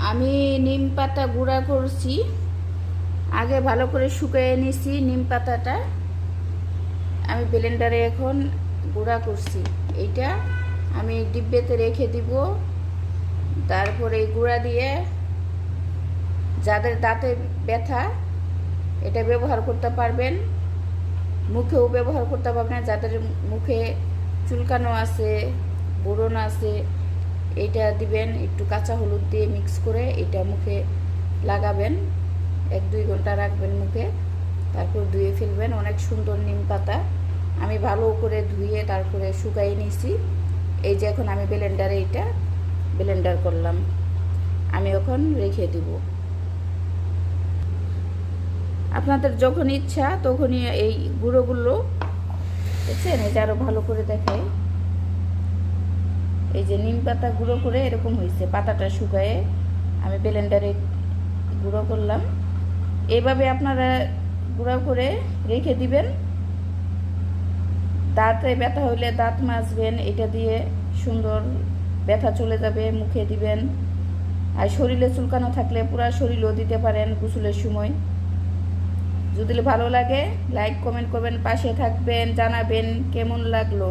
আমি নিম পাতা গুঁড়া করছি। আগে ভালো করে শুকিয়ে নিছি নিম পাতাটা। আমি ব্লেন্ডারে এখন গুঁড়া করছি। এইটা আমি ডিব্বেতে রেখে দিব। তারপরে এই গুঁড়া দিয়ে যাদের দাঁতে ব্যথা এটা ব্যবহার করতে পারবেন, মুখেও ব্যবহার করতে পারবেন। যাদের মুখে চুলকানো আছে, ব্রণ আছে, এটা দিবেন। একটু কাঁচা হলুদ দিয়ে মিক্স করে এটা মুখে লাগাবেন। 1-2 ঘন্টা রাখবেন মুখে, তারপর ধুয়ে ফেলবেন। অনেক সুন্দর নিম পাতা। আমি ভালো করে ধুয়ে তারপরে শুকাই নিছি। এই যে এখন আমি ব্লেন্ডারে এটা ব্লেন্ডার করলাম। আমি এখন রেখে দিব। আপনাদের যখন ইচ্ছা তখনই এই গুঁড়োগুলো দেখছেন, এই যে আরও ভালো করে দেখায়। এই যে নিম পাতা গুঁড়ো করে এরকম হয়েছে। পাতাটা শুকায়ে আমি ব্লেন্ডারে গুঁড়ো করলাম। এইভাবে আপনারা গুঁড়ো করে রেখে দিবেন। দাঁতে ব্যথা হইলে দাঁত মাজবেন, এটা দিয়ে সুন্দর ব্যথা চলে যাবে। মুখে দিবেন। আর শরীরে চুলকানো থাকলে পুরো শরীরেও দিতে পারেন গোসলের সময়। যদি ভালো লাগে লাইক কমেন্ট করবেন, পাশে থাকবেন, জানাবেন কেমন লাগলো।